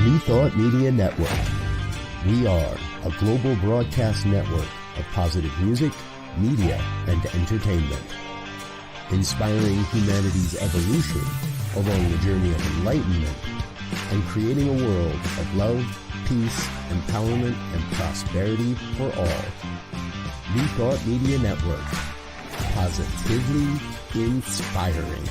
New Thought Media Network. We are a global broadcast network of positive music, media, and entertainment, inspiring humanity's evolution along the journey of enlightenment and creating a world of love, peace, empowerment, and prosperity for all. New Thought Media Network. Positively inspiring.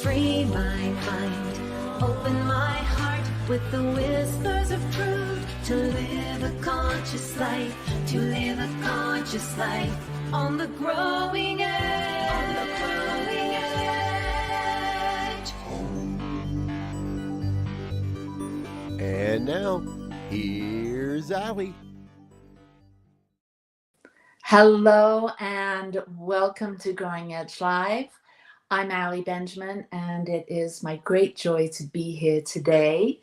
Free my mind, open my heart with the whispers of truth, to live a conscious life, to live a conscious life on the growing edge, on the growing edge. And now, here's Allie. Hello and welcome to Growing Edge Live. I'm Allie Benjamin, and it is my great joy to be here today.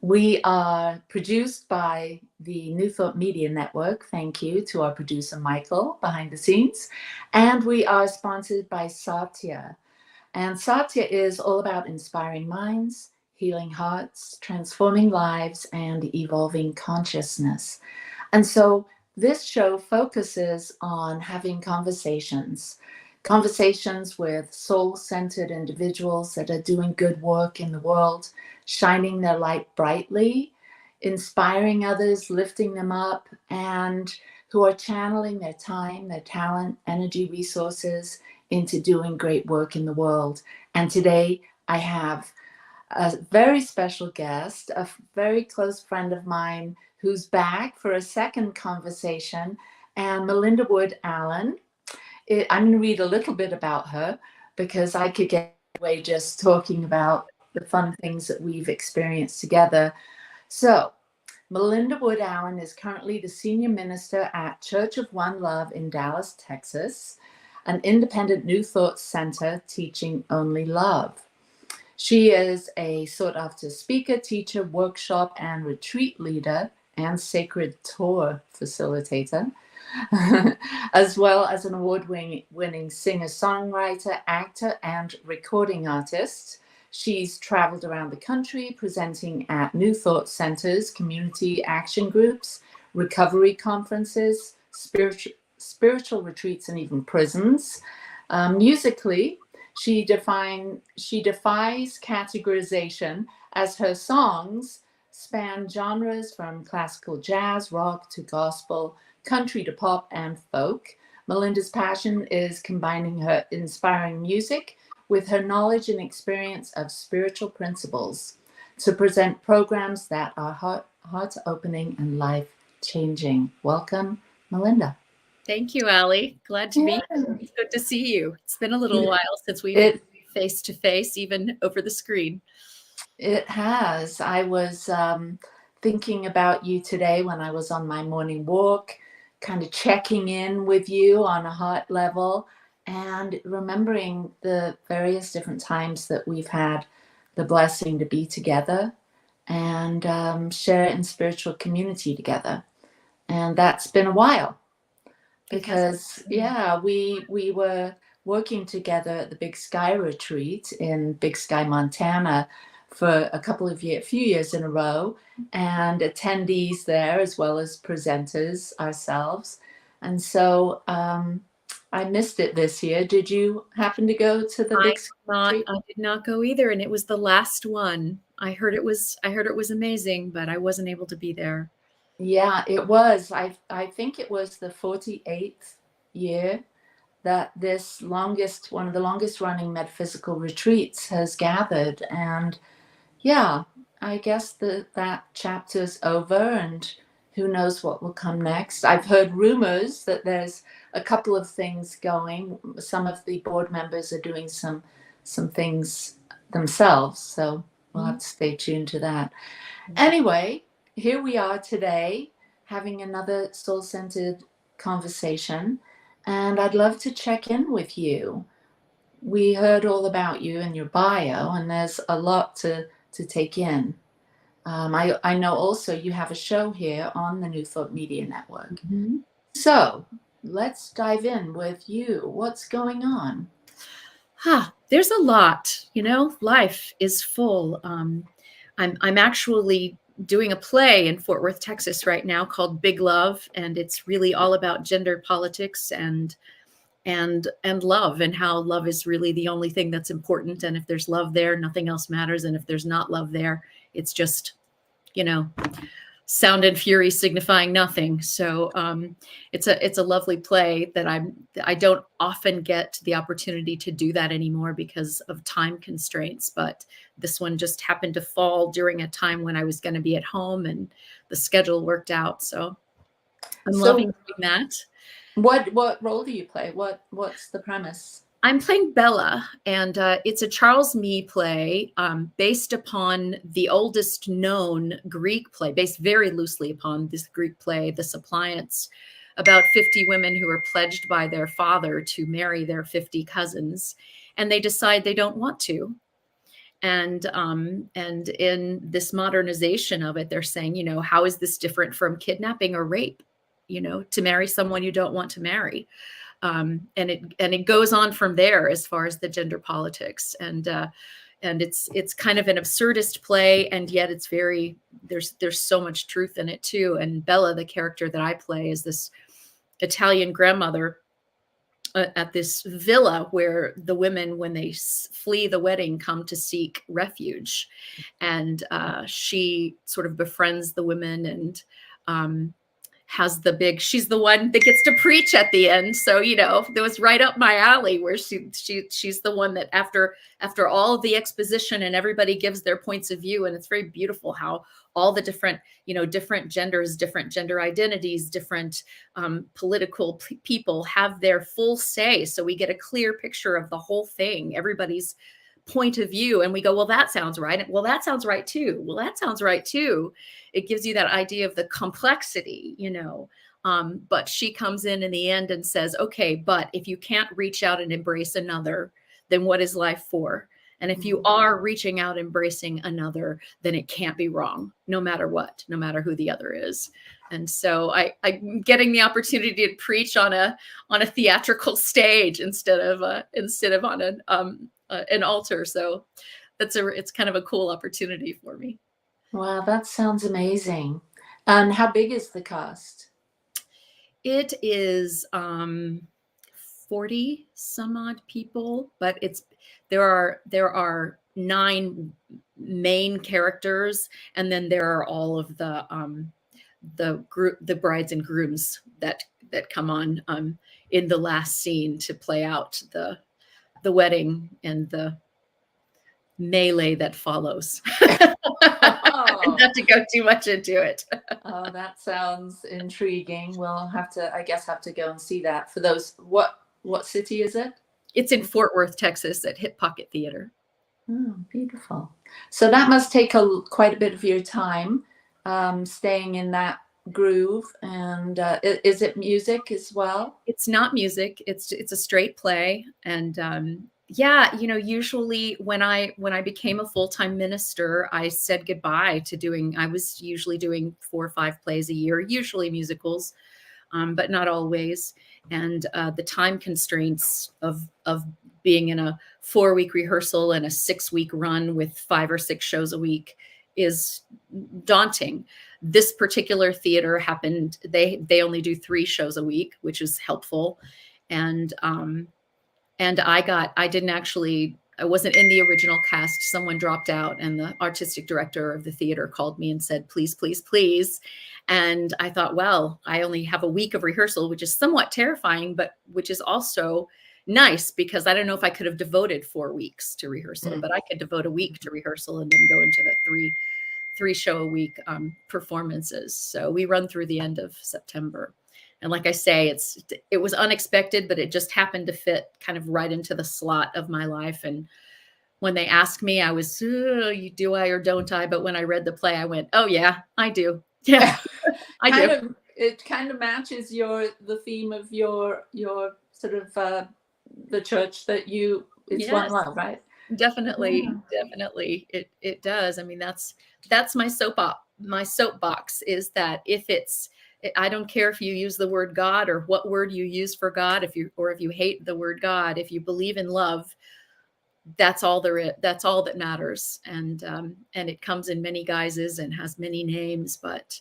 We are produced by the New Thought Media Network. Thank you to our producer, Michael, behind the scenes. And we are sponsored by Satya. And Satya is all about inspiring minds, healing hearts, transforming lives, and evolving consciousness. And so this show focuses on having conversations with soul-centered individuals that are doing good work in the world, shining their light brightly, inspiring others, lifting them up, and who are channeling their time, their talent, energy, resources into doing great work in the world. And today I have a very special guest, a very close friend of mine who's back for a second conversation, and Melinda Wood Allen. I'm going to read a little bit about her because I could get away just talking about the fun things that we've experienced together. So, Melinda Wood Allen is currently the senior minister at Church of One Love in Dallas, Texas, an independent New Thought center teaching only love. She is a sought-after speaker, teacher, workshop, and retreat leader, and sacred tour facilitator, as well as an award-winning singer-songwriter, actor, and recording artist. She's traveled around the country presenting at New Thought centers, community action groups, recovery conferences, spiritual retreats, and even prisons. Musically, she defies categorization, as her songs span genres from classical jazz, rock to gospel, country to pop, and folk. Melinda's passion is combining her inspiring music with her knowledge and experience of spiritual principles to present programs that are heart-opening and life-changing. Welcome, Melinda. Thank you, Allie. Glad to be here. It's good to see you. It's been a little while since we've been face-to-face, even over the screen. It has. I was thinking about you today when I was on my morning walk, kind of checking in with you on a heart level and remembering the various different times that we've had the blessing to be together and share in spiritual community together. And that's been a while because, we were working together at the Big Sky Retreat in Big Sky, Montana for a few years in a row, and attendees there as well as presenters ourselves. And so I missed it this year. Did you happen to go to the Big Sky Retreat? I did not go either, and it was the last one. I heard it was amazing, but I wasn't able to be there. Yeah, it was. I think it was the 48th year that one of the longest running metaphysical retreats has gathered. And yeah, I guess that chapter's over, and who knows what will come next. I've heard rumors that there's a couple of things going. Some of the board members are doing some things themselves, so we'll have to stay tuned to that. Anyway, here we are today having another soul-centered conversation, and I'd love to check in with you. We heard all about you in your bio, and there's a lot to take in. I know also you have a show here on the New Thought Media Network. Mm-hmm. So let's dive in with you. What's going on? There's a lot, life is full. I'm actually doing a play in Fort Worth, Texas right now called Big Love. And it's really all about gender politics and love, and how love is really the only thing that's important. And if there's love there, nothing else matters. And if there's not love there, it's just, sound and fury signifying nothing. So it's a lovely play that I don't often get the opportunity to do that anymore because of time constraints. But this one just happened to fall during a time when I was going to be at home, and the schedule worked out. So I'm loving doing that. What role do you play? What's the premise? I'm playing Bella, and it's a Charles Mee play based upon the oldest known Greek play, based very loosely upon this Greek play, The Suppliants, about 50 women who are pledged by their father to marry their 50 cousins, and they decide they don't want to. And in this modernization of it, they're saying, how is this different from kidnapping or rape? To marry someone you don't want to marry. And it goes on from there as far as the gender politics, and it's kind of an absurdist play, and yet it's there's so much truth in it too. And Bella, the character that I play, is this Italian grandmother at this villa where the women, when they flee the wedding, come to seek refuge, and she sort of befriends the women and she's the one that gets to preach at the end. So, that was right up my alley, where she's the one that after all of the exposition and everybody gives their points of view. And it's very beautiful how all the different genders, different gender identities, different political people have their full say. So we get a clear picture of the whole thing, everybody's point of view, and we go, well, that sounds right. Well, that sounds right too. Well, that sounds right too. It gives you that idea of the complexity, but she comes in the end and says, okay, but if you can't reach out and embrace another, then what is life for? And if you are reaching out, embracing another, then it can't be wrong, no matter what, no matter who the other is. And so I'm getting the opportunity to preach on a theatrical stage instead of on an altar. So it's kind of a cool opportunity for me. Wow, that sounds amazing. And how big is the cast? It is 40 some odd people, but there are 9 main characters, and then there are all of the brides and grooms that come on in the last scene to play out the wedding and the melee that follows. Not to go too much into it. Oh, that sounds intriguing. We'll have to go and see that. For those, what city is it? It's in Fort Worth, Texas, at Hip Pocket Theater. Oh, beautiful. So that must take quite a bit of your time, staying in that groove. And is it music as well? It's not music. It's a straight play. And usually when I became a full-time minister, I said goodbye to I was usually doing 4 or 5 plays a year, usually musicals, but not always. And the time constraints of being in a 4-week rehearsal and a 6-week run with 5 or 6 shows a week is daunting. This particular theater happened, they only do 3 shows a week, which is helpful. And I wasn't in the original cast. Someone dropped out, and the artistic director of the theater called me and said, please, please, please. And I thought, well, I only have a week of rehearsal, which is somewhat terrifying, but which is also nice, because I don't know if I could have devoted 4 weeks to rehearsal, but I could devote a week to rehearsal and then go into the three show a week performances. So we run through the end of September. And like I say, it was unexpected, but it just happened to fit kind of right into the slot of my life. And when they asked me, I was, do I or don't I? But when I read the play, I went, oh yeah, I do. Yeah, I do. It kind of matches the theme of your sort of the church that it's one love, right? Definitely. It does. I mean, that's my soapbox is that if it's I don't care if you use the word God or what word you use for God, if you hate the word God, if you believe in love, that's all there is. That's all that matters. And it comes in many guises and has many names, but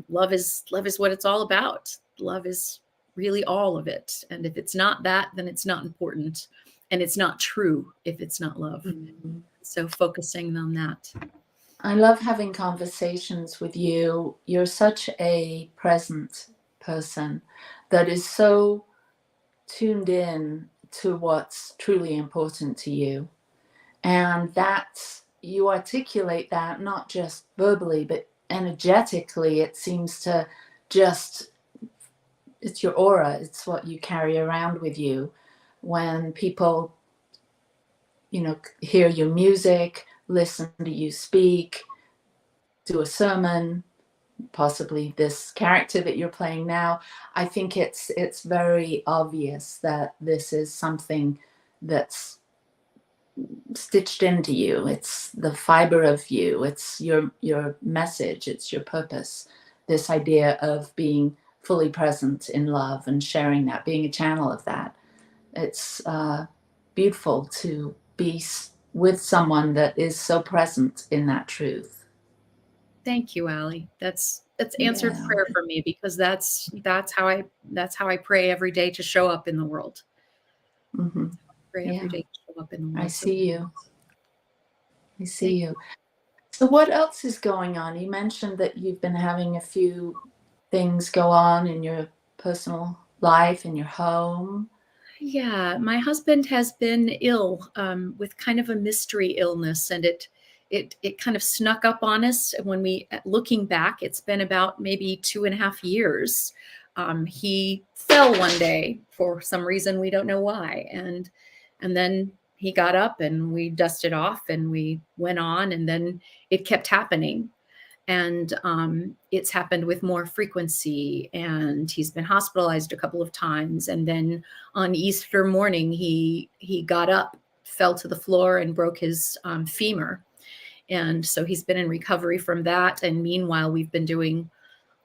love is what it's all about. Love is really all of it. And if it's not that, then it's not important. And it's not true if it's not love. Mm-hmm. So focusing on that. I love having conversations with you. You're such a present person that is so tuned in to what's truly important to you. And that's, you articulate that not just verbally, but energetically. It seems to just, it's your aura. It's what you carry around with you. When people, hear your music, listen to you speak, do a sermon, possibly this character that you're playing now, I think it's very obvious that this is something that's stitched into you. It's the fiber of you. It's your message. It's your purpose. This idea of being fully present in love and sharing that, being a channel of that. It's beautiful to be with someone that is so present in that truth. Thank you, Allie. That's answered prayer for me, because that's how I pray every day to show up in the world. Mm-hmm. Pray every day to show up in the world. I see you. So what else is going on? You mentioned that you've been having a few things go on in your personal life, in your home. Yeah, my husband has been ill with kind of a mystery illness, and it kind of snuck up on us. When looking back, it's been about maybe 2.5 years. He fell one day for some reason, we don't know why, and then he got up and we dusted off and we went on, and then it kept happening. And it's happened with more frequency, and he's been hospitalized a couple of times. And then on Easter morning, he got up, fell to the floor, and broke his femur. And so he's been in recovery from that. And meanwhile, we've been doing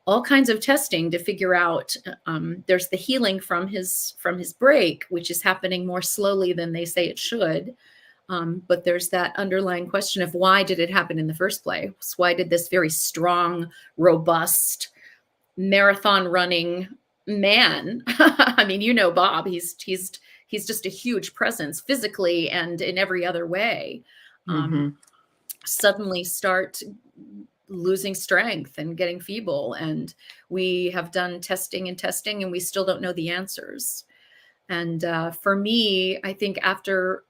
all kinds of testing to figure out, there's the healing from his break, which is happening more slowly than they say it should. But there's that underlying question of, why did it happen in the first place? Why did this very strong, robust, marathon running man, I mean, Bob, he's just a huge presence physically and in every other way, suddenly start losing strength and getting feeble. And we have done testing, and we still don't know the answers. And for me, I think after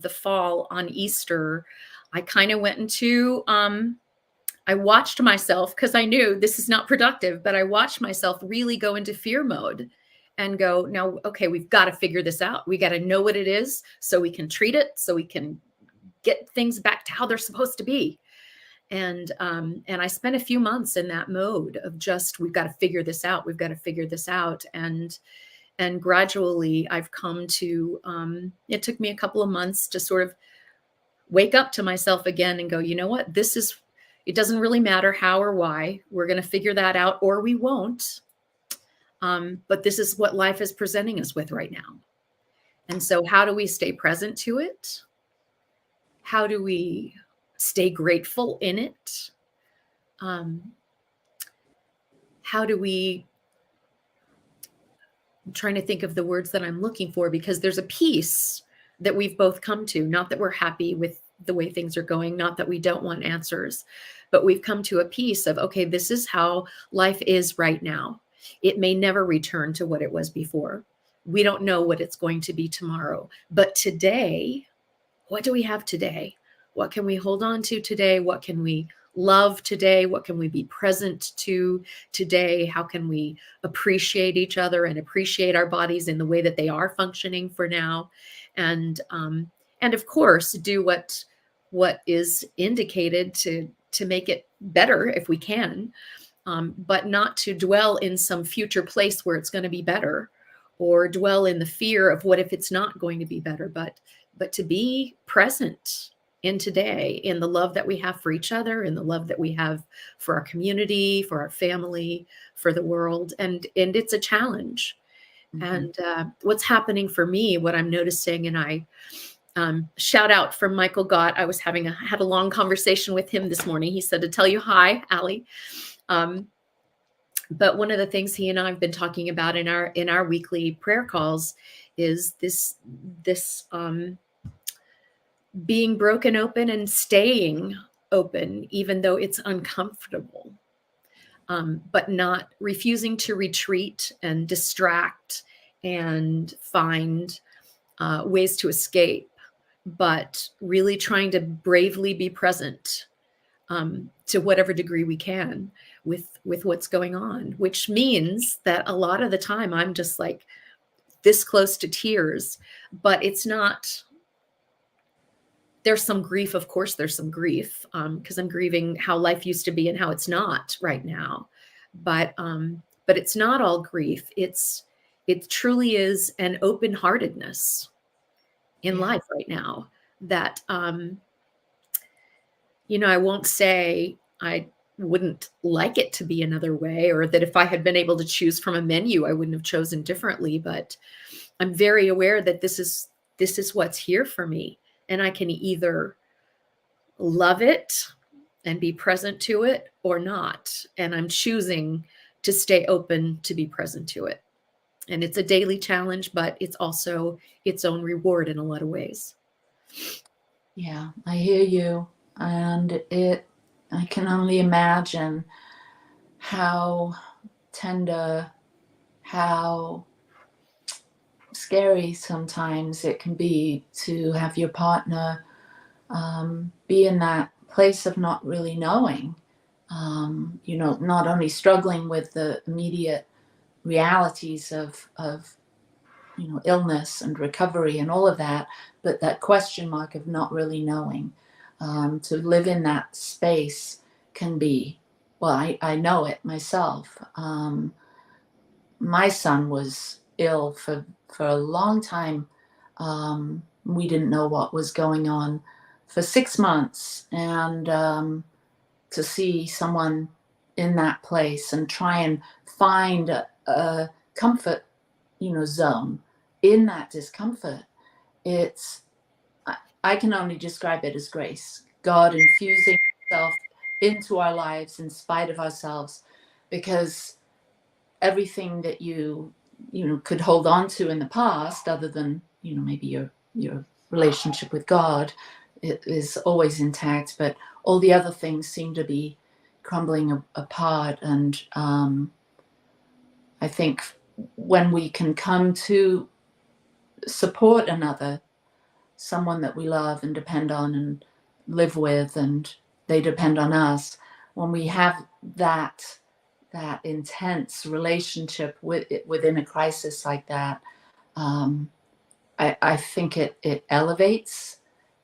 the fall on Easter, I kind of went into, I watched myself, because I knew this is not productive, but I watched myself really go into fear mode and go, now, okay, we've got to figure this out. We got to know what it is so we can treat it, so we can get things back to how they're supposed to be. And I spent a few months in that mode of just, we've got to figure this out. We've got to figure this out. And gradually I've come to, it took me a couple of months to sort of wake up to myself again and go, you know what, it doesn't really matter how or why. We're going to figure that out, or we won't. But this is what life is presenting us with right now. And so how do we stay present to it? How do we stay grateful in it? How do we, I'm trying to think of the words that I'm looking for, because there's a peace that we've both come to, not that we're happy with the way things are going, not that we don't want answers, but we've come to a peace of, okay, this is how life is right now. It may never return to what it was before. We don't know what it's going to be tomorrow, but today, what do we have today? What can we hold on to today? What can we love today? What can we be present to today? How can we appreciate each other and appreciate our bodies in the way that they are functioning for now? And of course, do what is indicated to make it better if we can, but not to dwell in some future place where it's going to be better, or dwell in the fear of what if it's not going to be better, but to be present in today, in the love that we have for each other, in the love that we have for our community, for our family, for the world. And it's a challenge. And what's happening for me, what I'm noticing, and I shout out from Michael Gott. I was had a long conversation with him this morning. He said to tell you hi, Allie. But one of the things he and I have been talking about in our weekly prayer calls is this being broken open and staying open, even though it's uncomfortable, but not refusing to retreat and distract and find ways to escape, but really trying to bravely be present to whatever degree we can with what's going on, which means that a lot of the time I'm just like this close to tears, but it's not. There's some grief, of course, there's some grief because I'm grieving how life used to be and how it's not right now. But it's not all grief. It truly is an open-heartedness in life right now that, I won't say I wouldn't like it to be another way, or that if I had been able to choose from a menu, I wouldn't have chosen differently. But I'm very aware that this is what's here for me. And I can either love it and be present to it or not. And I'm choosing to stay open to be present to it. And it's a daily challenge, but it's also its own reward in a lot of ways. Yeah, I hear you. And I can only imagine how tender, how scary sometimes it can be to have your partner be in that place of not really knowing, not only struggling with the immediate realities of illness and recovery and all of that, but that question mark of not really knowing. To live in that space can be, well, I know it myself. My son was ill for a long time. We didn't know what was going on for 6 months, and to see someone in that place and try and find a comfort, zone in that discomfort. I can only describe it as grace. God infusing himself into our lives in spite of ourselves, because everything that you could hold on to in the past, other than maybe your relationship with God, it is always intact, but all the other things seem to be crumbling apart. And I think when we can come to support another, someone that we love and depend on and live with, and they depend on us, when we have that intense relationship within a crisis like that, I think it elevates.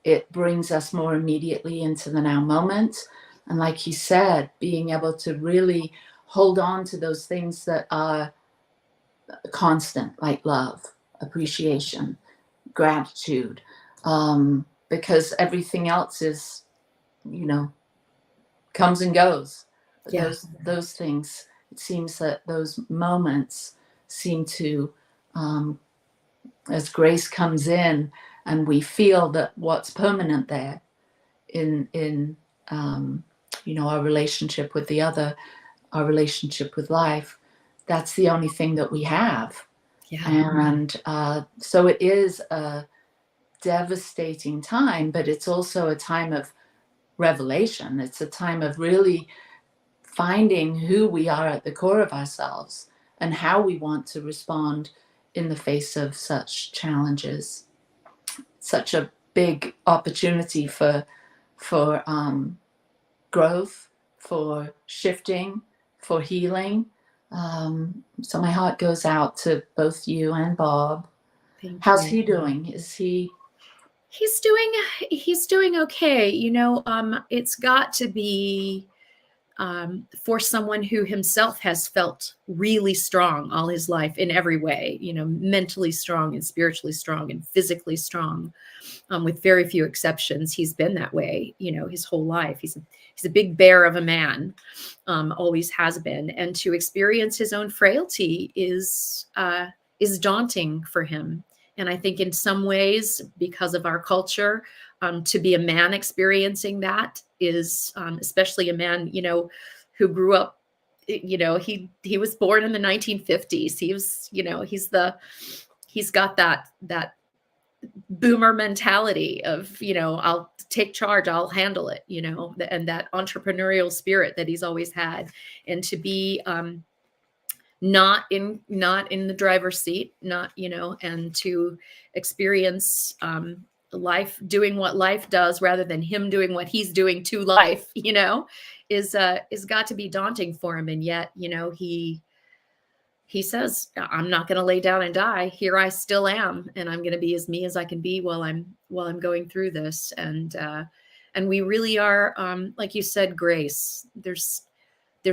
It brings us more immediately into the now moment. And like you said, being able to really hold on to those things that are constant, like love, appreciation, gratitude, because everything else is, comes and goes. But Yeah. those things, it seems that those moments seem to, as grace comes in and we feel that what's permanent there in our relationship with the other, our relationship with life, that's the only thing that we have. Yeah. And so it is a devastating time, but it's also a time of revelation. It's a time of really finding who we are at the core of ourselves and how we want to respond in the face of such challenges. Such a big opportunity for growth, for shifting, for healing. So my heart goes out to both you and Bob. How's he doing? Is he? He's doing okay. It's got to be for someone who himself has felt really strong all his life in every way, mentally strong and spiritually strong and physically strong, with very few exceptions. He's been that way, his whole life. He's a big bear of a man, always has been. And to experience his own frailty is daunting for him. And I think in some ways, because of our culture, to be a man experiencing that is, especially a man, who grew up, he was born in the 1950s. He was, he's got that boomer mentality of, I'll take charge, I'll handle it, and that entrepreneurial spirit that he's always had. And to be not in the driver's seat, and to experience life doing what life does rather than him doing what he's doing to life, is got to be daunting for him. And yet, he says, I'm not going to lay down and die. Here I still am, and I'm going to be as me as I can be while I'm going through this. And we really are, like you said, grace. There's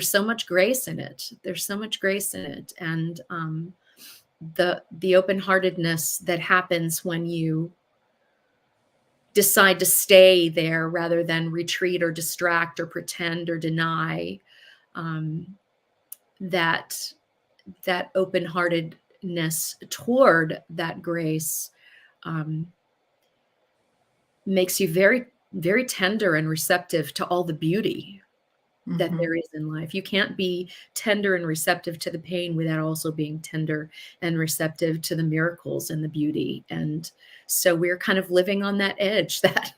so much grace in it. There's so much grace in it. And the open-heartedness that happens when you decide to stay there rather than retreat or distract or pretend or deny, that open-heartedness toward that grace makes you very, very tender and receptive to all the beauty that there is in life. You can't be tender and receptive to the pain without also being tender and receptive to the miracles and the beauty. And so we're kind of living on that edge, that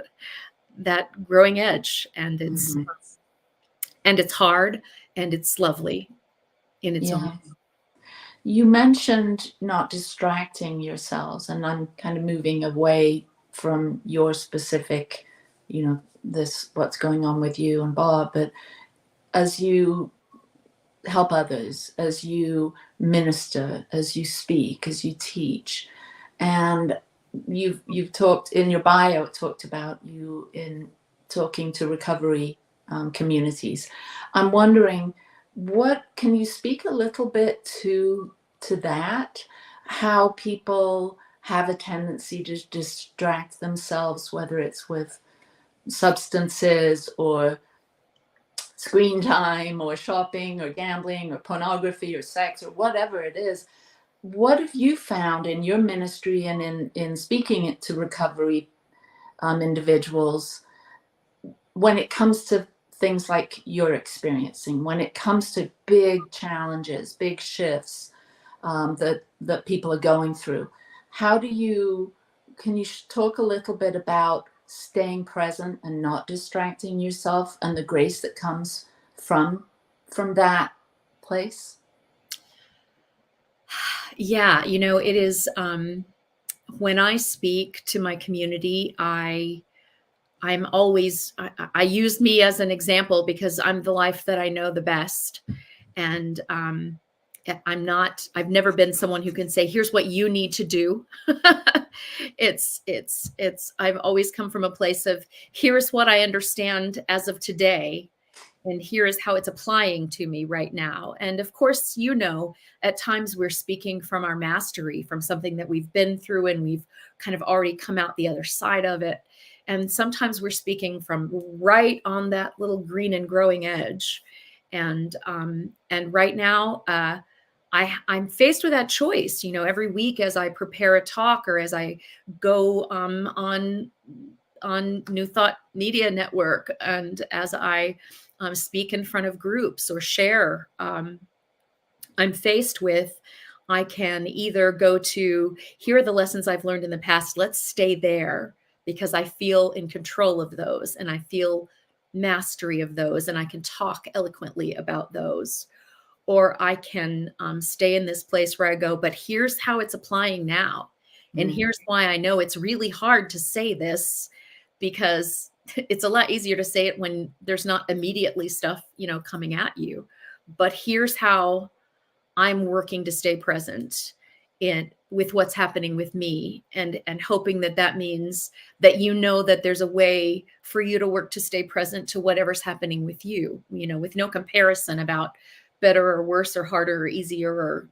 growing edge, and it's hard and it's lovely in its own way. You mentioned not distracting yourselves, and I'm kind of moving away from your specific, this, what's going on with you and Bob, but as you help others, as you minister, as you speak, as you teach, and you've talked in your bio, it talked about you in talking to recovery communities. I'm wondering, what can you speak a little bit to that? How people have a tendency to distract themselves, whether it's with substances or screen time or shopping or gambling or pornography or sex or whatever it is. What have you found in your ministry and in speaking it to recovery individuals when it comes to things like you're experiencing, when it comes to big challenges, big shifts that people are going through? Can you talk a little bit about staying present and not distracting yourself and the grace that comes from that place? Yeah, it is, when I speak to my community, I use me as an example because I'm the life that I know the best. And I've never been someone who can say, here's what you need to do. I've always come from a place of, here's what I understand as of today, and here is how it's applying to me right now. And of course, at times we're speaking from our mastery, from something that we've been through and we've kind of already come out the other side of it. And sometimes we're speaking from right on that little green and growing edge. And right now, I'm faced with that choice, every week as I prepare a talk or as I go on New Thought Media Network, and as I speak in front of groups or share, I'm faced with, I can either go to, here are the lessons I've learned in the past, let's stay there because I feel in control of those and I feel mastery of those and I can talk eloquently about those. Or I can stay in this place where I go, but here's how it's applying now. And here's why I know it's really hard to say this, because it's a lot easier to say it when there's not immediately stuff, coming at you. But here's how I'm working to stay present with what's happening with me, and hoping that means that that there's a way for you to work to stay present to whatever's happening with you, with no comparison about better or worse or harder or easier or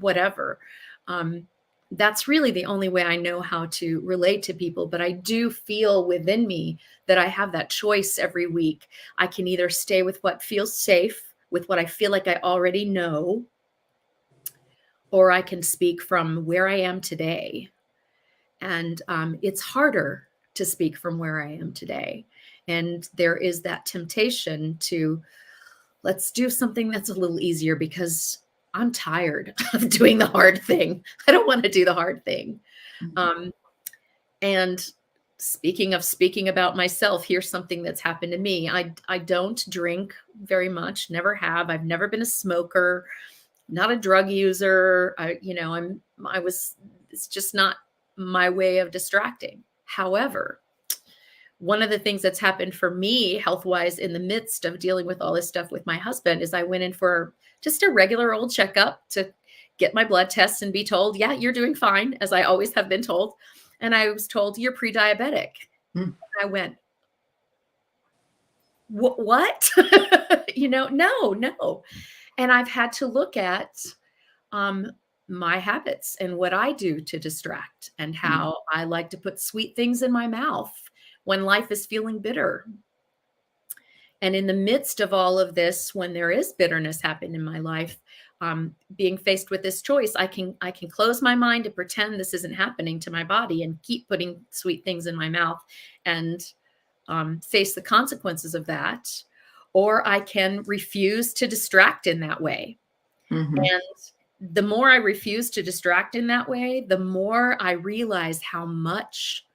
whatever. That's really the only way I know how to relate to people. But I do feel within me that I have that choice every week. I can either stay with what feels safe, with what I feel like I already know, or I can speak from where I am today. And it's harder to speak from where I am today. And there is that temptation to, let's do something that's a little easier because I'm tired of doing the hard thing. I don't want to do the hard thing. And speaking about myself, here's something that's happened to me. I don't drink very much, never have. I've never been a smoker, not a drug user. It's just not my way of distracting. However, one of the things that's happened for me health-wise in the midst of dealing with all this stuff with my husband is I went in for just a regular old checkup to get my blood tests and be told, yeah, you're doing fine, as I always have been told. And I was told, you're pre-diabetic. I went, what? No. And I've had to look at my habits and what I do to distract, and how I like to put sweet things in my mouth when life is feeling bitter. And in the midst of all of this, when there is bitterness happening in my life, being faced with this choice, I can close my mind and pretend this isn't happening to my body and keep putting sweet things in my mouth and face the consequences of that. Or I can refuse to distract in that way. And the more I refuse to distract in that way, the more I realize how much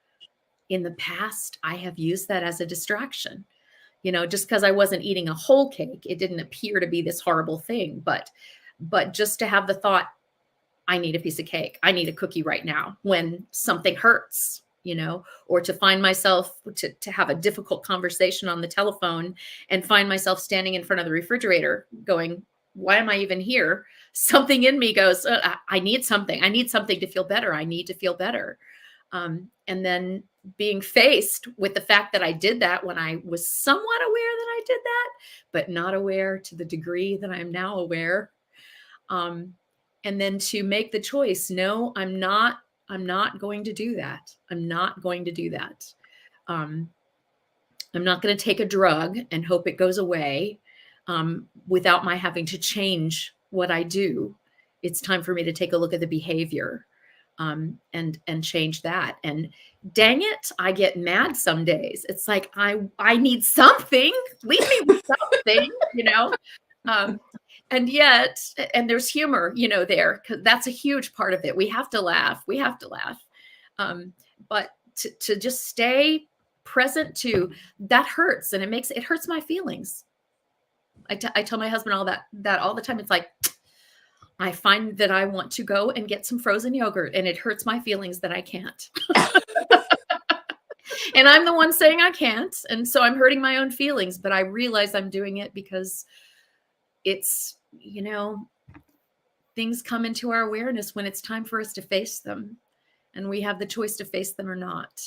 in the past I have used that as a distraction. Just because I wasn't eating a whole cake, it didn't appear to be this horrible thing. But just to have the thought, I need a piece of cake, I need a cookie right now, when something hurts, or to find myself to have a difficult conversation on the telephone and find myself standing in front of the refrigerator going, why am I even here? Something in me goes, I need something. I need something to feel better. I need to feel better. And then being faced with the fact that I did that when I was somewhat aware that I did that, but not aware to the degree that I'm now aware. And then to make the choice, no, I'm not going to do that. I'm not going to do that. I'm not going to take a drug and hope it goes away without my having to change what I do. It's time for me to take a look at the behavior and change that. And dang it, I get mad some days. It's like, I need something. Leave me with something, and yet, and there's humor, there, because that's a huge part of it. We have to laugh. But to just stay present to that hurts, and it hurts my feelings. I tell my husband all that all the time. It's like, I find that I want to go and get some frozen yogurt, and it hurts my feelings that I can't. And I'm the one saying I can't. And so I'm hurting my own feelings, but I realize I'm doing it because it's, things come into our awareness when it's time for us to face them, and we have the choice to face them or not.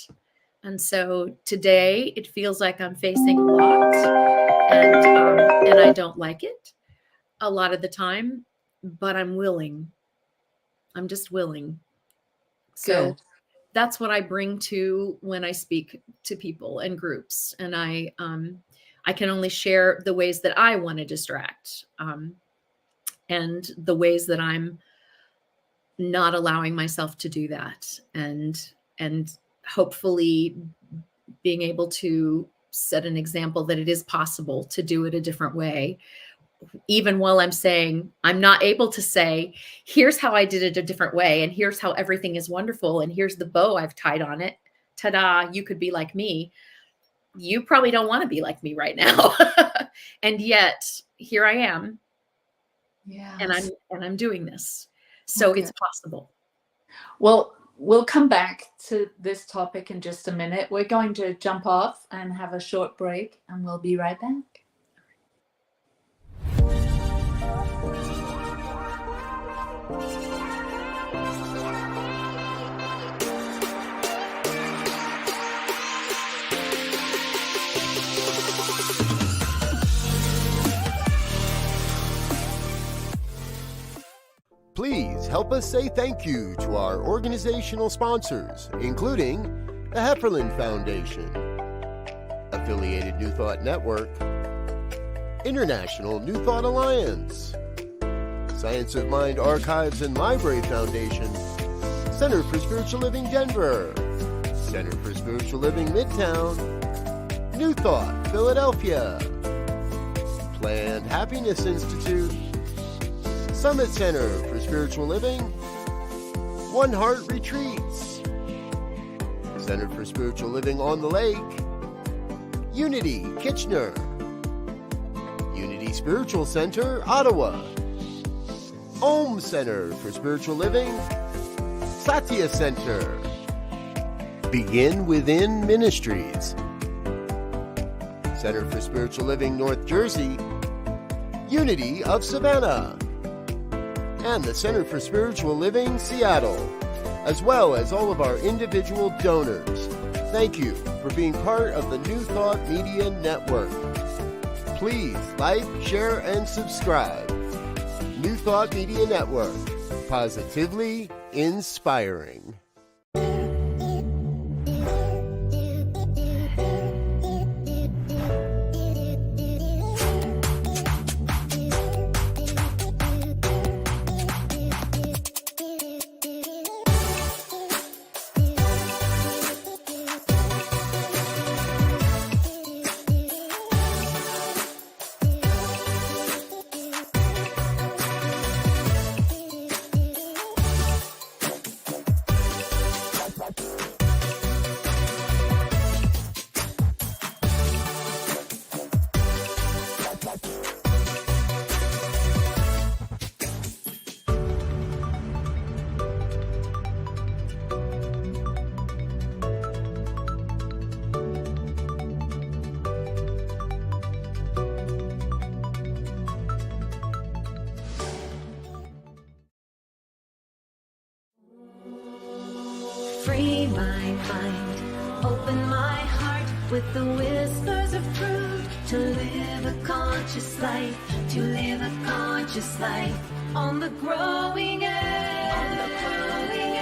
And so today it feels like I'm facing a lot, and I don't like it a lot of the time, but I'm willing. I'm just willing. So that's what I bring to when I speak to people and groups. And I can only share the ways that I want to distract, and the ways that I'm not allowing myself to do that. And hopefully being able to set an example that it is possible to do it a different way. Even while I'm saying, I'm not able to say, here's how I did it a different way, and here's how everything is wonderful, and here's the bow I've tied on it. Ta-da, you could be like me. You probably don't want to be like me right now. And yet here I am. Yeah. And I'm doing this. So It's possible. Well, we'll come back to this topic in just a minute. We're going to jump off and have a short break, and we'll be right back. Please help us say thank you to our organizational sponsors, including the Hefferland Foundation, Affiliated New Thought Network, International New Thought Alliance, Science of Mind Archives and Library Foundation, Center for Spiritual Living Denver, Center for Spiritual Living Midtown, New Thought Philadelphia, Planned Happiness Institute, Summit Center for Spiritual Living, One Heart Retreats, Center for Spiritual Living on the Lake, Unity Kitchener, Unity Spiritual Center Ottawa, Om Center for Spiritual Living, Satya Center, Begin Within Ministries, Center for Spiritual Living North Jersey, Unity of Savannah, and the Center for Spiritual Living Seattle, as well as all of our individual donors. Thank you for being part of the New Thought Media Network. Please like, share, and subscribe. New Thought Media Network, positively inspiring. Free my mind, open my heart with the whispers of truth. To live a conscious life, to live a conscious life on the growing edge. On the growing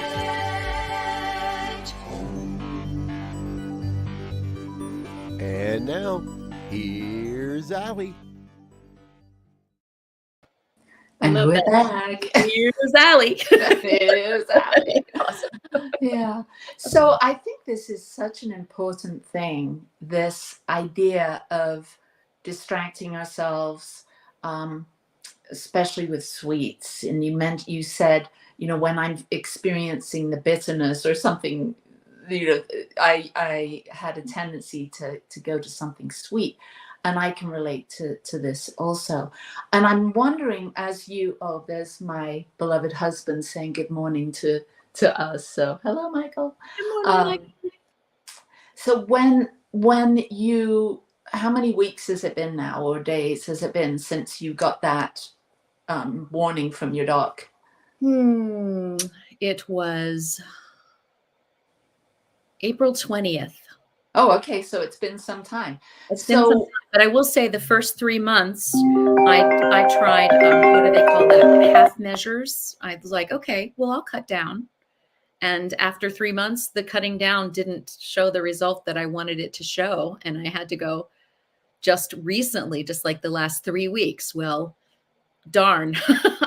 edge. And now, here's Allie. And Love we're that. back. Here's Allie. Here's Allie. Awesome. Yeah. So I think this is such an important thing, this idea of distracting ourselves, especially with sweets. And you said, when I'm experiencing the bitterness or something, I had a tendency to go to something sweet. And I can relate to this also. And I'm wondering, there's my beloved husband saying good morning to us. So hello, Michael. Good morning, Michael. So how many weeks has it been now, or days has it been since you got that warning from your doc? It was April 20th. Oh, okay. So it's been some time. It's been some time, but I will say the first 3 months, I tried, what do they call that? Half measures. I was like, okay, well, I'll cut down. And after 3 months, the cutting down didn't show the result that I wanted it to show. And I had to go just recently, just like the last 3 weeks. Well, darn,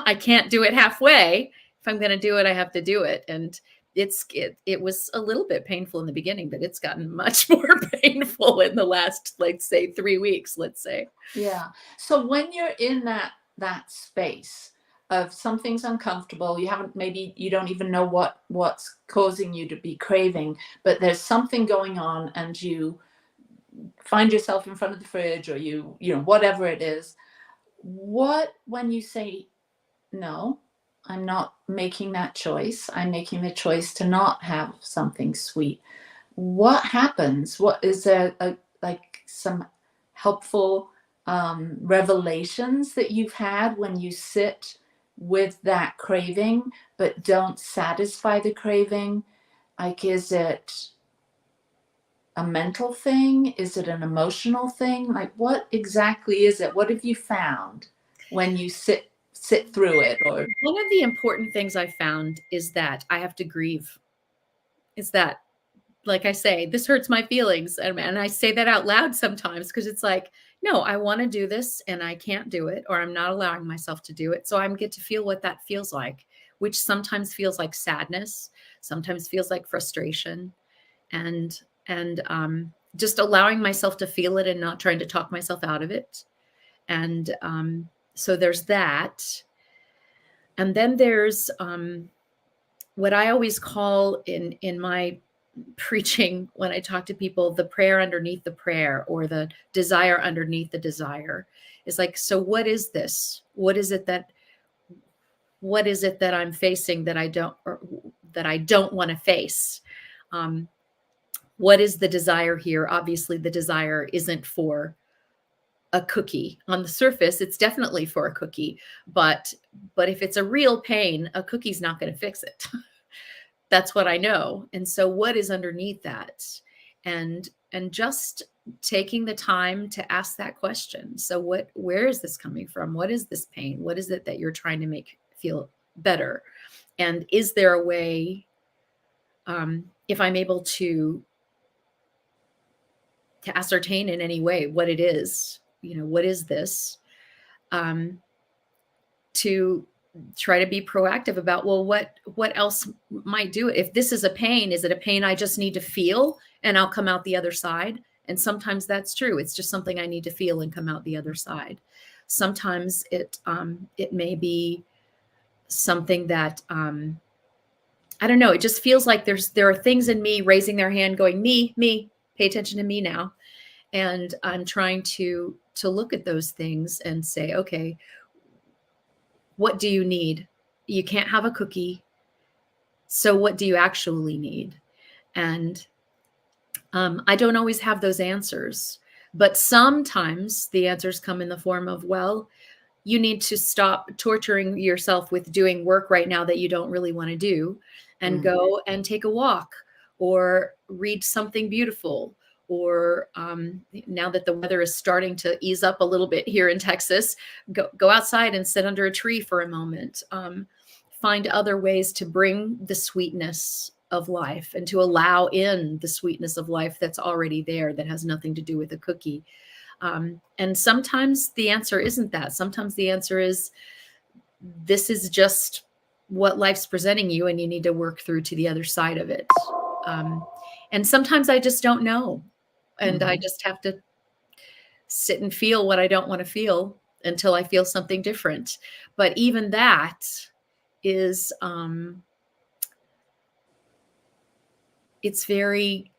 I can't do it halfway. If I'm going to do it, I have to do it. And it was a little bit painful in the beginning, but it's gotten much more painful in the last, let's say, 3 weeks, let's say. Yeah. So when you're in that space of something's uncomfortable, maybe you don't even know what's causing you to be craving, but there's something going on and you find yourself in front of the fridge, or whatever it is, when you say, no, I'm not making that choice, I'm making the choice to not have something sweet, what happens? What is there some helpful revelations that you've had when you sit with that craving but don't satisfy the craving? Is it a mental thing? Is it an emotional thing? What exactly is it? What have you found when you sit sit through it? Or one of the important things I found is that I have to grieve. Is that, like I say, this hurts my feelings. And I say that out loud sometimes because it's like, no, I want to do this and I can't do it, or I'm not allowing myself to do it. So I get to feel what that feels like, which sometimes feels like sadness, sometimes feels like frustration, and just allowing myself to feel it and not trying to talk myself out of it. And so there's that. And then there's what I always call in my preaching when I talk to people, the prayer underneath the prayer, or the desire underneath the desire. Is like, so what is this? What is it that I'm facing that I don't want to face? What is the desire here? Obviously, the desire isn't for a cookie. On the surface, it's definitely for a cookie, but if it's a real pain, a cookie's not going to fix it. That's what I know. And so what is underneath that? And just taking the time to ask that question. So where is this coming from? What is this pain? What is it that you're trying to make feel better? And is there a way, if I'm able to ascertain in any way what it is, what is this, to try to be proactive about, well, what else might do it? If this is a pain, is it a pain I just need to feel and I'll come out the other side? And sometimes that's true. It's just something I need to feel and come out the other side. Sometimes it may be something that, I don't know. It just feels like there are things in me raising their hand going, me, pay attention to me now. And I'm trying to look at those things and say, okay, what do you need? You can't have a cookie. So what do you actually need? And I don't always have those answers, but sometimes the answers come in the form of, well, you need to stop torturing yourself with doing work right now that you don't really want to do, and go and take a walk or read something beautiful. Or now that the weather is starting to ease up a little bit here in Texas, go outside and sit under a tree for a moment. Find other ways to bring the sweetness of life and to allow in the sweetness of life that's already there, that has nothing to do with a cookie. And sometimes the answer isn't that. Sometimes the answer is, this is just what life's presenting you, and you need to work through to the other side of it. And sometimes I just don't know. And I just have to sit and feel what I don't want to feel until I feel something different. But even that is, it's very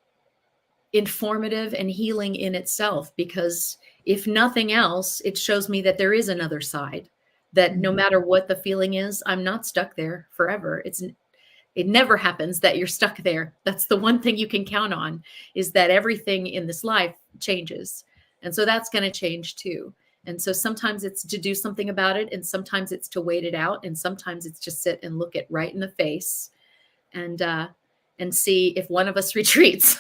informative and healing in itself, because if nothing else, it shows me that there is another side, that no matter what the feeling is, I'm not stuck there forever. It never happens that you're stuck there. That's the one thing you can count on, is that everything in this life changes. And so that's going to change too. And so sometimes it's to do something about it, and sometimes it's to wait it out, and sometimes it's just sit and look it right in the face and see if one of us retreats.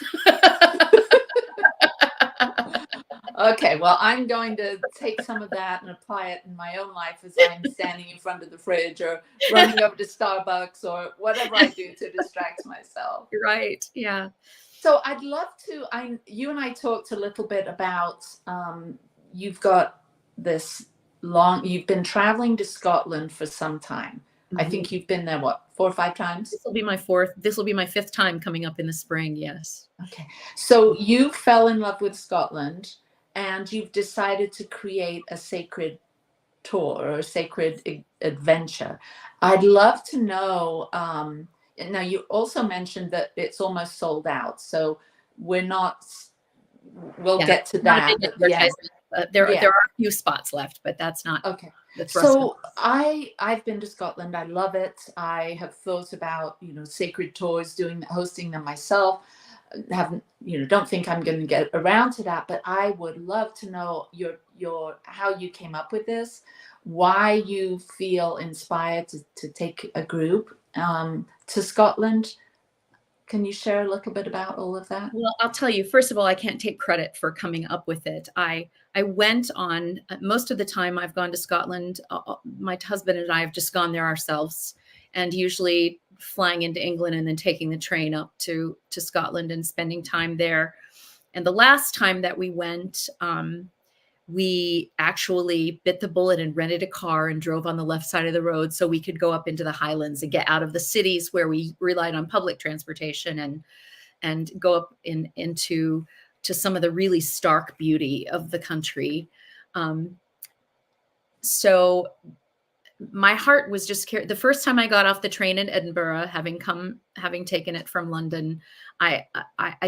Okay, well, I'm going to take some of that and apply it in my own life as I'm standing in front of the fridge or running over to Starbucks or whatever I do to distract myself. Right. Yeah. So I'd love to, you and I talked a little bit about, you've got this you've been traveling to Scotland for some time. I think you've been there, 4 or 5 times? This will be my 4th. This will be my 5th time coming up in the spring. Yes. Okay. So you fell in love with Scotland, and you've decided to create a sacred tour or a sacred adventure. I'd love to know, now you also mentioned that it's almost sold out. So we'll get to that. There are a few spots left, but that's not okay. The thrust. So I've been to Scotland. I love it. I have thought about, sacred tours, hosting them myself. Don't think I'm going to get around to that, but I would love to know your how you came up with this, why you feel inspired to take a group to Scotland. Can you share a little bit about all of that? Well, I'll tell you, first of all, I can't take credit for coming up with it. I went on, most of the time I've gone to Scotland. My husband and I have just gone there ourselves, and usually flying into England and then taking the train up to Scotland and spending time there. And the last time that we went, we actually bit the bullet and rented a car and drove on the left side of the road so we could go up into the Highlands and get out of the cities where we relied on public transportation and go up into some of the really stark beauty of the country. So my heart was just carried. The first time I got off the train in Edinburgh, having taken it from London, I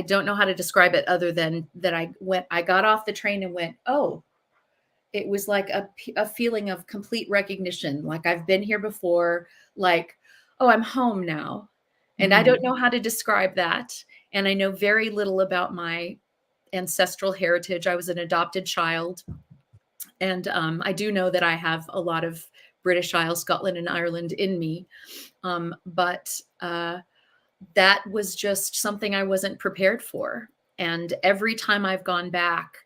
don't know how to describe it other than that I got off the train and went, oh, it was like a feeling of complete recognition. Like I've been here before, like, oh, I'm home now. And I don't know how to describe that. And I know very little about my ancestral heritage. I was an adopted child. And I do know that I have a lot of British Isles, Scotland, and Ireland in me. But that was just something I wasn't prepared for. And every time I've gone back,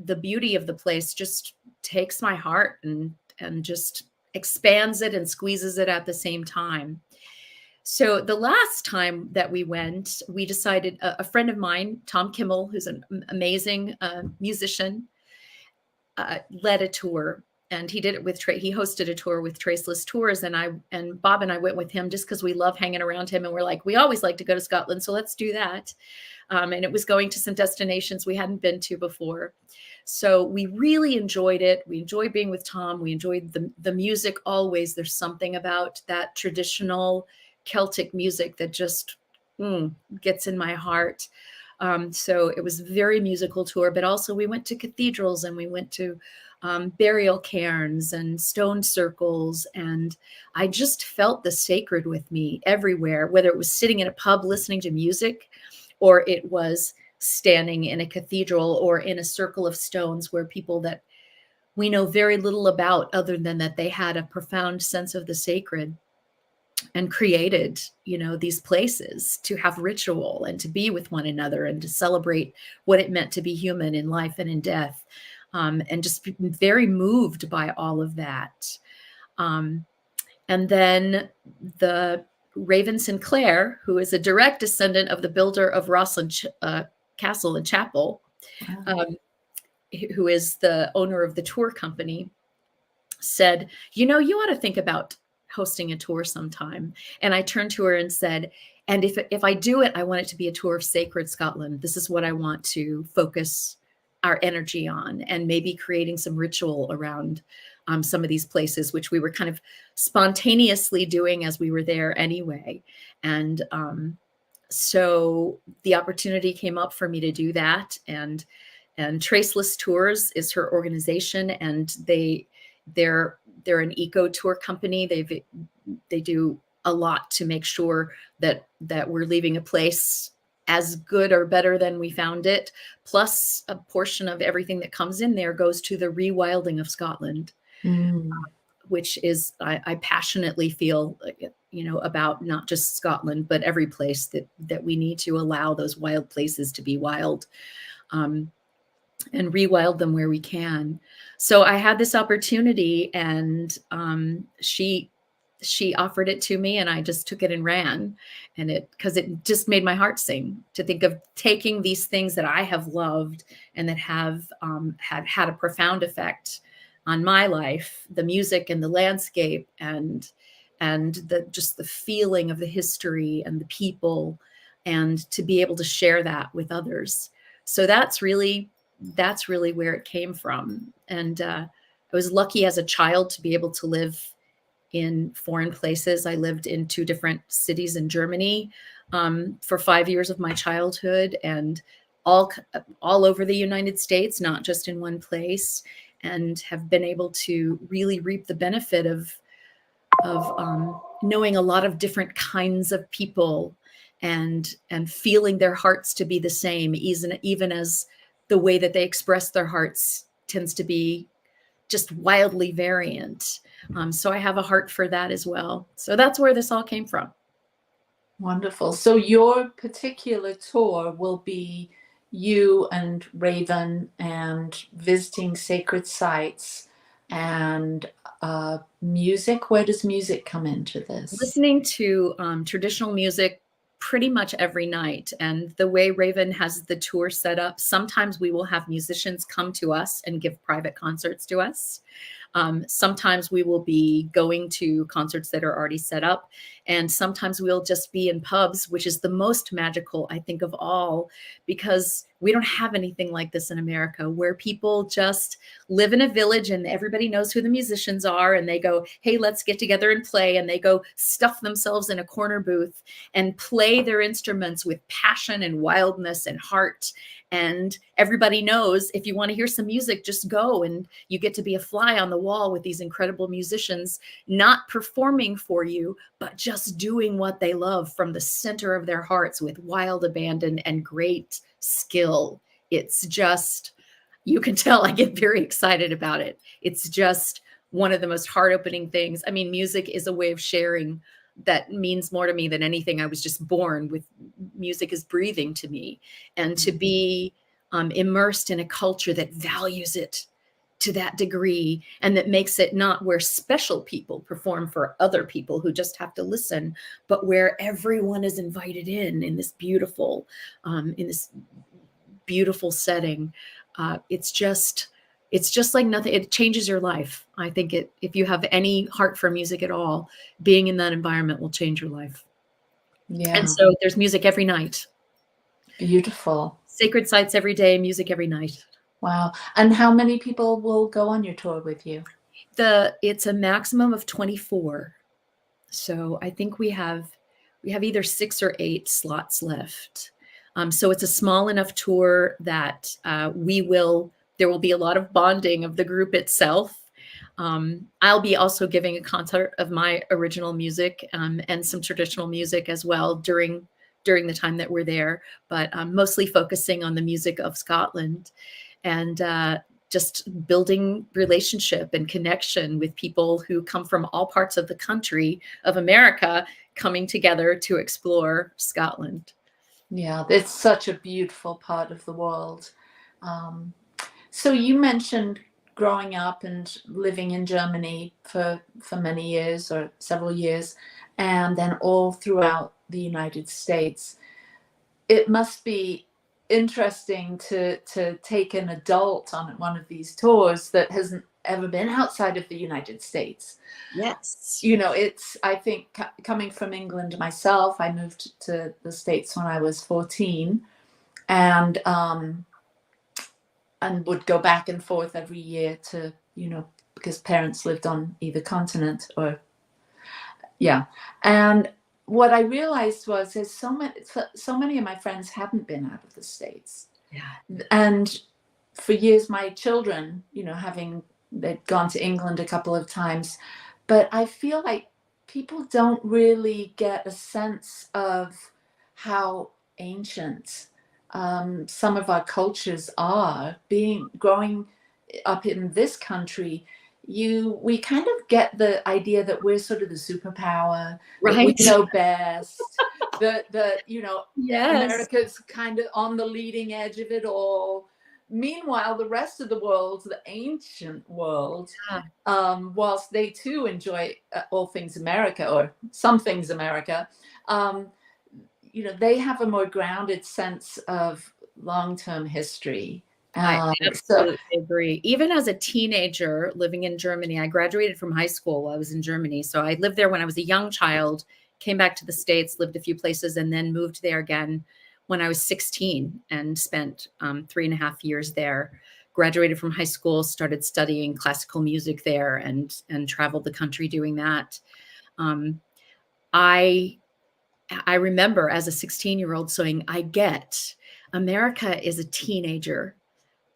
the beauty of the place just takes my heart and just expands it and squeezes it at the same time. So the last time that we went, we decided, a friend of mine, Tom Kimmel, who's an amazing musician, led a tour. And he did it with he hosted a tour with Traceless Tours, and Bob and I went with him just because we love hanging around him, and we're like, we always like to go to Scotland, so let's do that. And it was going to some destinations we hadn't been to before, so we really enjoyed it. We enjoyed being with Tom. We enjoyed the music. Always, there's something about that traditional Celtic music that just gets in my heart. So it was a very musical tour, but also we went to cathedrals and we went to burial cairns and stone circles. And I just felt the sacred with me everywhere, whether it was sitting in a pub listening to music, or it was standing in a cathedral or in a circle of stones where people that we know very little about other than that they had a profound sense of the sacred and created, these places to have ritual and to be with one another and to celebrate what it meant to be human in life and in death. And just very moved by all of that. And then the Raven Sinclair, who is a direct descendant of the builder of Rosslyn Castle and Chapel, who is the owner of the tour company, said, you ought to think about hosting a tour sometime. And I turned to her and said, and if I do it, I want it to be a tour of sacred Scotland. This is what I want to focus our energy on, and maybe creating some ritual around some of these places, which we were kind of spontaneously doing as we were there anyway. And so the opportunity came up for me to do that. And Traceless Tours is her organization, and they're an eco tour company. They do a lot to make sure that we're leaving a place as good or better than we found it. Plus, a portion of everything that comes in there goes to the rewilding of Scotland, which is I passionately feel, about not just Scotland, but every place that we need to allow those wild places to be wild, and rewild them where we can. So I had this opportunity, and she offered it to me, and I just took it and ran. And because it just made my heart sing to think of taking these things that I have loved and that have had a profound effect on my life, the music and the landscape and the feeling of the history and the people, and to be able to share that with others. So that's really where it came from. And I was lucky as a child to be able to live in foreign places. I lived in 2 different cities in Germany for 5 years of my childhood, and all over the United States, not just in one place, and have been able to really reap the benefit of knowing a lot of different kinds of people and feeling their hearts to be the same, even as the way that they express their hearts tends to be just wildly variant. So I have a heart for that as well. So that's where this all came from. Wonderful. So your particular tour will be you and Raven and visiting sacred sites and music. Where does music come into this? Listening to traditional music pretty much every night. And the way Raven has the tour set up, sometimes we will have musicians come to us and give private concerts to us. Sometimes we will be going to concerts that are already set up. And sometimes we'll just be in pubs, which is the most magical, I think, of all, because we don't have anything like this in America, where people just live in a village and everybody knows who the musicians are. And they go, hey, let's get together and play. And they go stuff themselves in a corner booth and play their instruments with passion and wildness and heart. And everybody knows if you want to hear some music, just go, and you get to be a fly on the wall with these incredible musicians, not performing for you, but just doing what they love from the center of their hearts with wild abandon and great skill. It's just, you can tell I get very excited about it. It's just one of the most heart-opening things. I mean, music is a way of sharing that means more to me than anything. I was just born with music is breathing to me, and to be immersed in a culture that values it to that degree, and that makes it not where special people perform for other people who just have to listen, but where everyone is invited in this beautiful setting. It's just like nothing. It changes your life. I think if you have any heart for music at all, being in that environment will change your life. Yeah. And so there's music every night. Beautiful. Sacred sites every day, music every night. Wow. And how many people will go on your tour with you? It's a maximum of 24. So I think we have either 6 or 8 slots left. So it's a small enough tour that there will be a lot of bonding of the group itself. I'll be also giving a concert of my original music and some traditional music as well during the time that we're there, but mostly focusing on the music of Scotland, and just building relationship and connection with people who come from all parts of the country of America, coming together to explore Scotland. Yeah, it's such a beautiful part of the world. So you mentioned growing up and living in Germany for many years or several years, and then all throughout the United States. It must be interesting to take an adult on one of these tours that hasn't ever been outside of the United States. Yes. You know, I think coming from England myself, I moved to the States when I was 14, and would go back and forth every year to, because parents lived on either continent and what I realized was there's so many of my friends hadn't been out of the States. Yeah. And for years, my children, they'd gone to England a couple of times, but I feel like people don't really get a sense of how ancient some of our cultures are. Growing up in this country, we kind of get the idea that we're sort of the superpower, right? We know best. Yes. America's kind of on the leading edge of it all. Meanwhile, the rest of the world, the ancient world, whilst they too enjoy all things America, or some things America, they have a more grounded sense of long-term history. I absolutely agree. Even as a teenager living in Germany, I graduated from high school while I was in Germany. So I lived there when I was a young child, came back to the States, lived a few places, and then moved there again when I was 16 and spent 3.5 years there. Graduated from high school, started studying classical music there, and traveled the country doing that. I remember as a 16-year-old saying, I get America is a teenager,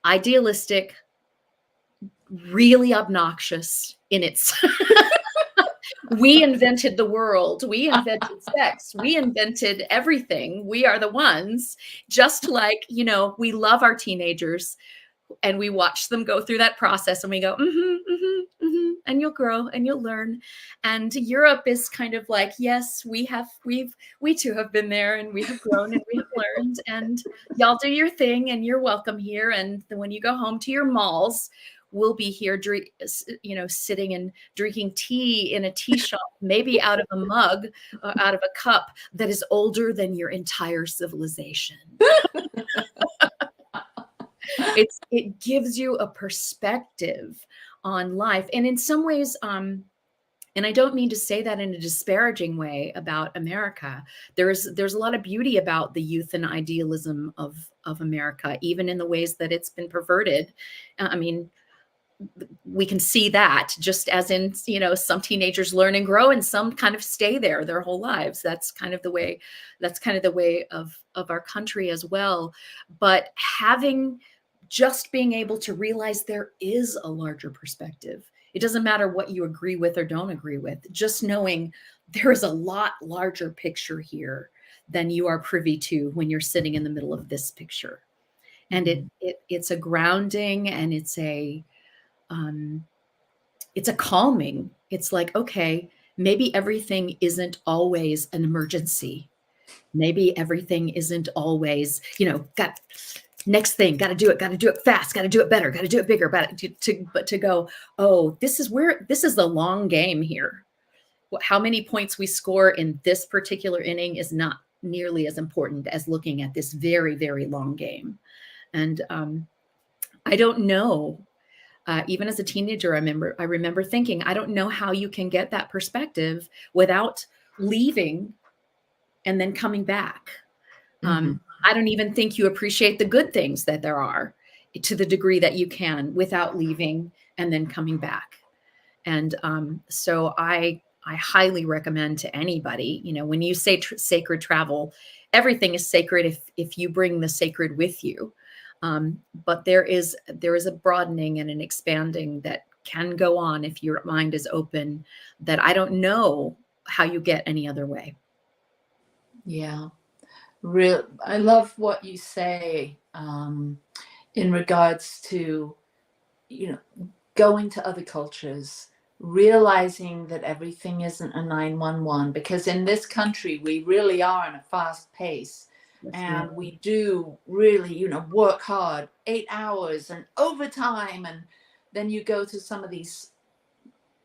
idealistic, really obnoxious in its we invented the world, we invented sex, we invented everything, we are the ones. Just like, we love our teenagers and we watch them go through that process and we go, and you'll grow and you'll learn. And Europe is kind of like, yes, we too have been there, and we have grown and we have learned, and y'all do your thing and you're welcome here. And then when you go home to your malls, we'll be here, sitting and drinking tea in a tea shop, maybe out of a mug, out of a cup that is older than your entire civilization. It gives you a perspective on life. And in some ways, and I don't mean to say that in a disparaging way about America, there's a lot of beauty about the youth and idealism of America, even in the ways that it's been perverted. I mean, we can see that, just as in, some teenagers learn and grow and some kind of stay there their whole lives. That's kind of the way of our country as well. But just being able to realize there is a larger perspective. It doesn't matter what you agree with or don't agree with, just knowing there is a lot larger picture here than you are privy to when you're sitting in the middle of this picture. And it's a grounding, and it's a calming. It's like, okay, maybe everything isn't always an emergency. Maybe everything isn't always, next thing, got to do it fast, got to do it better, got to do it bigger, but to go, oh, this is the long game here. How many points we score in this particular inning is not nearly as important as looking at this very, very long game. And I don't know. Even as a teenager, I remember thinking, I don't know how you can get that perspective without leaving and then coming back. I don't even think you appreciate the good things that there are to the degree that you can without leaving and then coming back. And so I highly recommend to anybody, when you say sacred travel, everything is sacred if you bring the sacred with you. But there is a broadening and an expanding that can go on if your mind is open, that I don't know how you get any other way. Yeah. I love what you say in regards to, going to other cultures, realizing that everything isn't a 911, because in this country, we really are in a fast pace. And we do really, work hard, 8 hours and overtime. And then you go to some of these,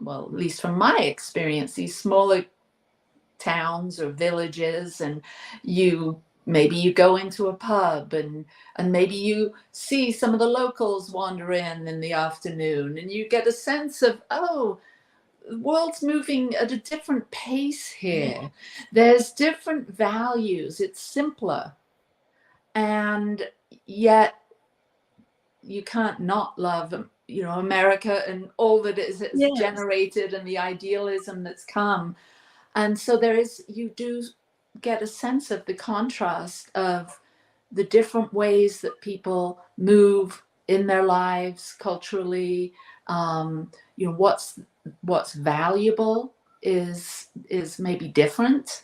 well, at least from my experience, these smaller towns or villages, and maybe you go into a pub and maybe you see some of the locals wander in the afternoon, and you get a sense of, oh, the world's moving at a different pace here. There's different values. It's simpler. And yet you can't not love, America and all that it's generated, and the idealism that's come. And so you do get a sense of the contrast of the different ways that people move in their lives culturally. What's valuable is maybe different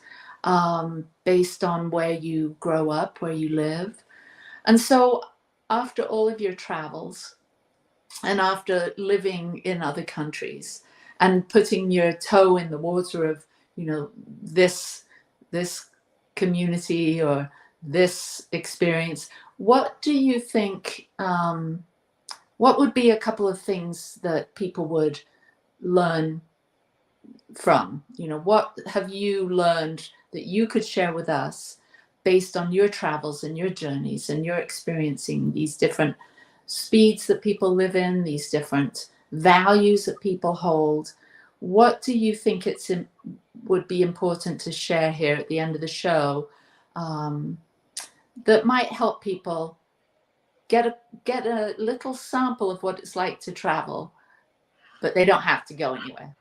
based on where you grow up, where you live. And so after all of your travels and after living in other countries and putting your toe in the water of, this community or this experience, what do you think, what would be a couple of things that people would learn from? What have you learned that you could share with us based on your travels and your journeys and your experiencing these different speeds that people live in, these different values that people hold? What do you think would be important to share here at the end of the show that might help people get a little sample of what it's like to travel, but they don't have to go anywhere?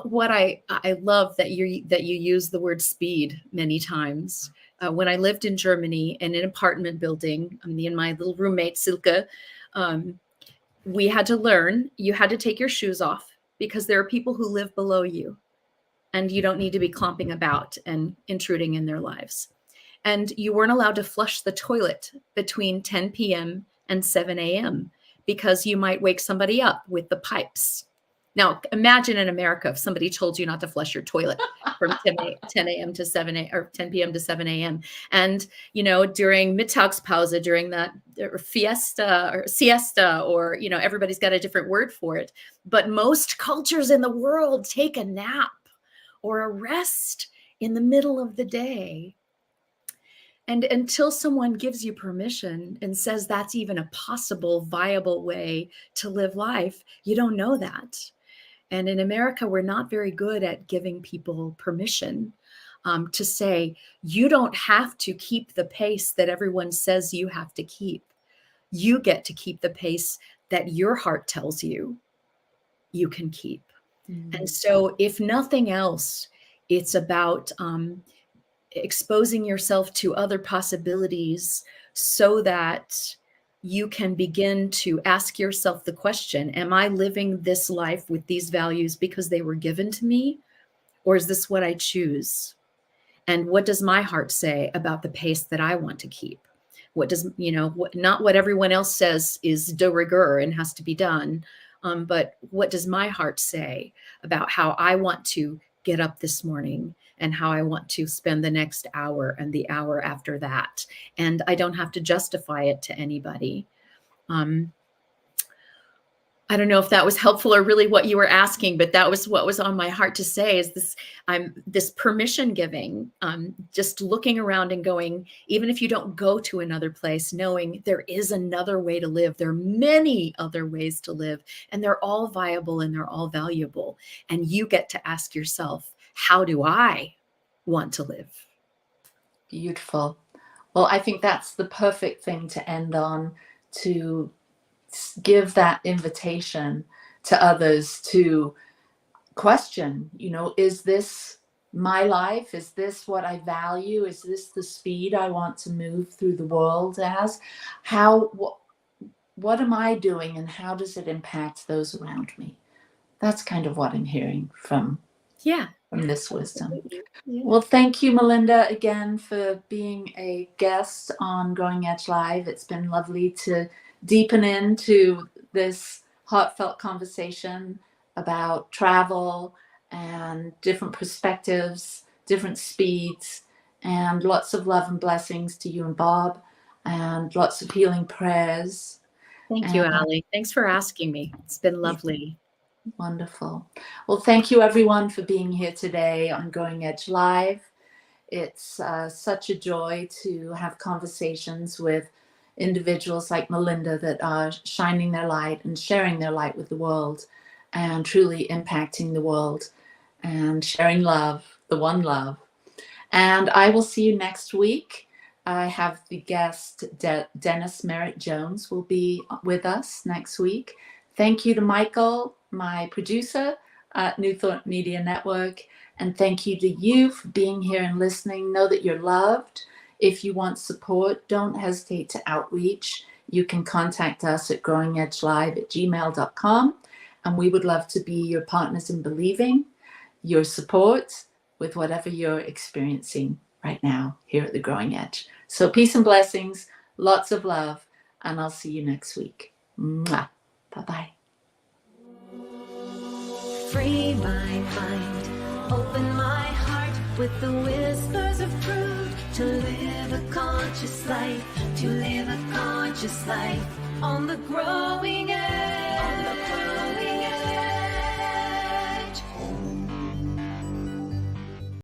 What I love that you use the word speed many times. When I lived in Germany in an apartment building, me and my little roommate Silke, we had to learn, you had to take your shoes off because there are people who live below you and you don't need to be clomping about and intruding in their lives. And you weren't allowed to flush the toilet between 10 p.m. and 7 a.m. because you might wake somebody up with the pipes. Now, imagine in America if somebody told you not to flush your toilet from 10 a.m. to 7 a.m. or 10 p.m. to 7 a.m. And, during Mittagspause, during that fiesta or siesta, or, everybody's got a different word for it. But most cultures in the world take a nap or a rest in the middle of the day. And until someone gives you permission and says that's even a possible, viable way to live life, you don't know that. And in America, we're not very good at giving people permission to say, you don't have to keep the pace that everyone says you have to keep. You get to keep the pace that your heart tells you you can keep. Mm-hmm. And so if nothing else, it's about exposing yourself to other possibilities so that you can begin to ask yourself the question, am I living this life with these values because they were given to me? Or is this what I choose? And what does my heart say about the pace that I want to keep? What does, not what everyone else says is de rigueur and has to be done, but what does my heart say about how I want to get up this morning and how I want to spend the next hour and the hour after that? And I don't have to justify it to anybody. I don't know if that was helpful or really what you were asking, but that was what was on my heart to say, is this permission giving, just looking around and going, even if you don't go to another place, knowing there is another way to live. There are many other ways to live, and they're all viable and they're all valuable. And you get to ask yourself, how do I want to live? Beautiful. Well, I think that's the perfect thing to end on, to give that invitation to others to question, is this my life? Is this what I value? Is this the speed I want to move through the world as? What am I doing, and how does it impact those around me? That's kind of what I'm hearing from this wisdom. Yeah. Well, thank you, Melinda, again for being a guest on Growing Edge Live. It's been lovely to deepen into this heartfelt conversation about travel and different perspectives, different speeds, and lots of love and blessings to you and Bob, and lots of healing prayers. Thank you, Allie. Thanks for asking me. It's been lovely. Wonderful. Well, thank you everyone for being here today on Growing Edge Live. It's such a joy to have conversations with individuals like Melinda that are shining their light and sharing their light with the world, and truly impacting the world and sharing love, the one love. And I will see you next week. I have the guest, Dennis Merritt Jones, will be with us next week. Thank you to Michael, my producer at New Thought Media Network. And thank you to you for being here and listening. Know that you're loved. If you want support, don't hesitate to outreach. You can contact us at growingedgelive@gmail.com. And we would love to be your partners in believing, your support with whatever you're experiencing right now here at the Growing Edge. So peace and blessings, lots of love, and I'll see you next week. Mwah. Bye-bye. Free my mind, open my heart with the whispers of truth, to live a conscious life, to live a conscious life on the growing edge.